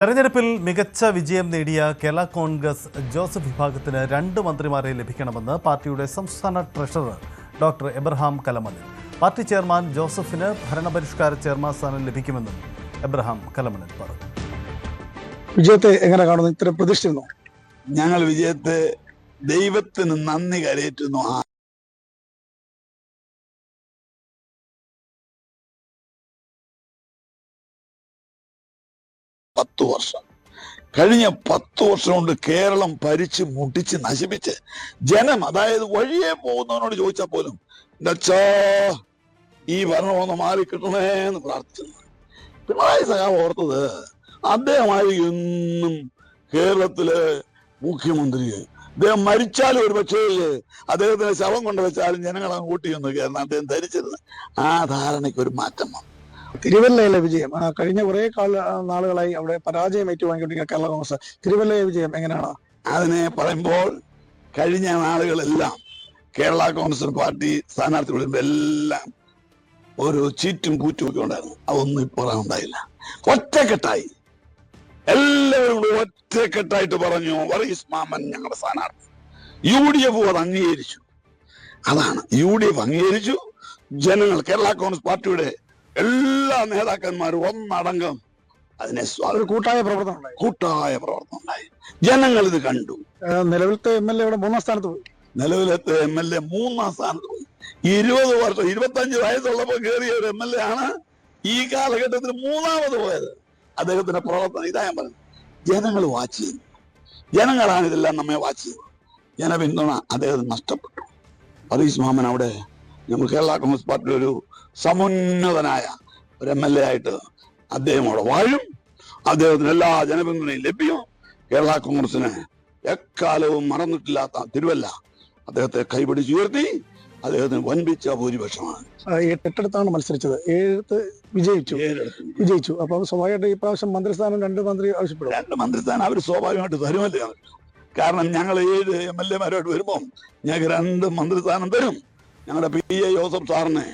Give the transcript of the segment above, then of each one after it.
തെരഞ്ഞെടുപ്പിൽ മികച്ച വിജയം നേടിയ കേരള കോൺഗ്രസ് ജോസഫ് വിഭാഗത്തിന് 2 മന്ത്രിമാരെ ലഭിക്കണമെന്ന് പാർട്ടിയുടെ സംസ്ഥാന treasurer doctor Abraham കലമണ്ണിൽ. Party chairman ജോസഫിന് ഭരണപരിഷ്കാര ചെയർമാൻ സ്ഥാനം ലഭിക്കുമെന്നും എബ്രഹാം കലമണ്ണിൽ പറഞ്ഞു. വിജയത്തെ എങ്ങനെ കാണുന്നു? ഇത്ര പ്രതീക്ഷിച്ചിരുന്നു? ഞങ്ങൾ വിജയത്തെ ദൈവത്തിന് നന്ദി കരയേറ്റുന്നു. 10 വർഷം കഴിഞ്ഞ 10 വർഷം കൊണ്ട് കേരളം ഭരിച്ച് മുട്ടിച്ച് നശിപ്പിച്ച് ജനം, അതായത് വഴിയെ പോകുന്നവനോട് ചോദിച്ചാൽ പോലും എന്താ ഈ ഭരണം ഒന്ന് മാറിക്കിട്ടണേ എന്ന് പ്രാർത്ഥിച്ചു. പിണറായി സഖാവ് ഓർത്തത് അദ്ദേഹമായി എന്നും കേരളത്തിലെ മുഖ്യമന്ത്രി, അദ്ദേഹം മരിച്ചാലും ഒരു പക്ഷേ അദ്ദേഹത്തിന് ശവം കൊണ്ടുവച്ചാലും ജനങ്ങൾ കൂട്ടിയെന്ന് കാരണം അദ്ദേഹം ധരിച്ചിരുന്നത്. ആ ധാരണയ്ക്ക് ഒരു മാറ്റം വന്നു. തിരുവല്ലയിലെ വിജയം കഴിഞ്ഞ കുറെ നാളുകളായി അവിടെ പരാജയം ഏറ്റുവാങ്ങിക്കൊണ്ടിരിക്കുന്ന കേരള കോൺഗ്രസ്, തിരുവല്ലയിലെ വിജയം എങ്ങനെയാണ്? അതിനെ പറയുമ്പോൾ കഴിഞ്ഞ നാളുകളെല്ലാം കേരള കോൺഗ്രസ് പാർട്ടി സ്ഥാനാർത്ഥികളും എല്ലാം ഒരു ചീറ്റും കൂറ്റും ഒക്കെ ഉണ്ടായിരുന്നു. അതൊന്നും ഇപ്പോൾ ഉണ്ടായില്ല. ഒറ്റക്കെട്ടായി എല്ലാവരും കൂടി ഒറ്റക്കെട്ടായിട്ട് പറഞ്ഞു, വർഗീസ് മാമൻ ഞങ്ങളുടെ സ്ഥാനാർത്ഥി. UDF അത് അംഗീകരിച്ചു. അതാണ് UDF അംഗീകരിച്ചു. ജനങ്ങൾ, കേരള കോൺഗ്രസ് പാർട്ടിയുടെ എല്ലാ നേതാക്കന്മാരും ഒന്നടങ്കം അതിനെ കൂട്ടായ പ്രവർത്തനം ഉണ്ടായി. ജനങ്ങൾ ഇത് കണ്ടു. നിലവിലത്തെ MLA 3ാം സ്ഥാനത്ത് പോയി. നിലവിലത്തെ MLA 3ാം സ്ഥാനത്ത് പോയി. 20 വർഷം 25 വയസ്സുള്ളപ്പോൾ കയറിയ ഒരു MLA ആണ് ഈ കാലഘട്ടത്തിൽ 3ാമത് പോയത്. അദ്ദേഹത്തിന്റെ പ്രവർത്തനം ഇതാ ഞാൻ പറഞ്ഞു. ജനങ്ങൾ വാച്ച് ചെയ്യുന്നു. ജനങ്ങളാണ് ഇതെല്ലാം നമ്മെ വാച്ച് ചെയ്യുന്നത്. ജനപിന്തുണ അദ്ദേഹത്തിന് നഷ്ടപ്പെട്ടു. വർഗീസ് മാമൻ അവിടെ നമ്മൾ കേരള കോൺഗ്രസ് പാർട്ടിയുടെ ഒരു സമുന്നതനായ ഒരു MLA ആയിട്ട് അദ്ദേഹം അവിടെ വാഴും. അദ്ദേഹത്തിന് എല്ലാ ജനപിന്തുണയും ലഭ്യം. കേരള കോൺഗ്രസിന് എക്കാലവും മറന്നിട്ടില്ലാത്ത തിരുവല്ല അദ്ദേഹത്തെ കൈപിടിച്ചുയർത്തി. അദ്ദേഹത്തിന് വൻപിച്ച ഭൂരിപക്ഷമാണ്. 8 മത്സരിച്ചത്, 7 വിജയിച്ചു. അപ്പൊ സ്വാഭാവികമായിട്ട് ഈ പ്രാവശ്യം മന്ത്രിസ്ഥാനം 2 മന്ത്രി ആവശ്യപ്പെടും. 2 മന്ത്രിസ്ഥാനം അവർ സ്വാഭാവികമായിട്ട് തരുമല്ലോ. കാരണം ഞങ്ങൾ 7 MLA-മാരോട്ട് വരുമ്പോൾ ഞങ്ങൾക്ക് 2 മന്ത്രിസ്ഥാനം തരും. ഞങ്ങളുടെ PA ജോസഫ് സാറിനെ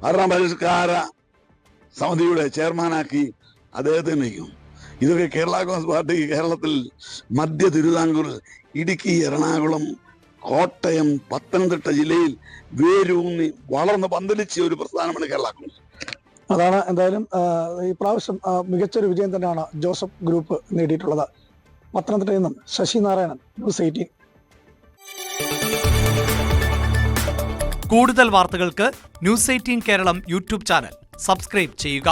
ഭരണപരിഷ്കാര സമിതിയുടെ ചെയർമാനാക്കി അദ്ദേഹത്തെ നയിക്കും. ഇതൊക്കെ കേരള കോൺഗ്രസ് പാർട്ടി കേരളത്തിൽ മധ്യ തിരുവിതാംകൂർ, ഇടുക്കി, എറണാകുളം, കോട്ടയം, പത്തനംതിട്ട ജില്ലയിൽ വേരൂന്നി വളർന്ന് പന്തലിച്ച ഒരു പ്രസ്ഥാനമാണ് കേരള കോൺഗ്രസ്. അതാണ് എന്തായാലും ഈ പ്രാവശ്യം മികച്ചൊരു വിജയം തന്നെയാണ് ജോസഫ് ഗ്രൂപ്പ് നേടിയിട്ടുള്ളത്. പത്തനംതിട്ടയിൽ നിന്നും ശശി നാരായണൻ, News 18. കൂടുതൽ വാർത്തകൾക്ക് News 18 Keralam YouTube channel subscribe ചെയ്യുക.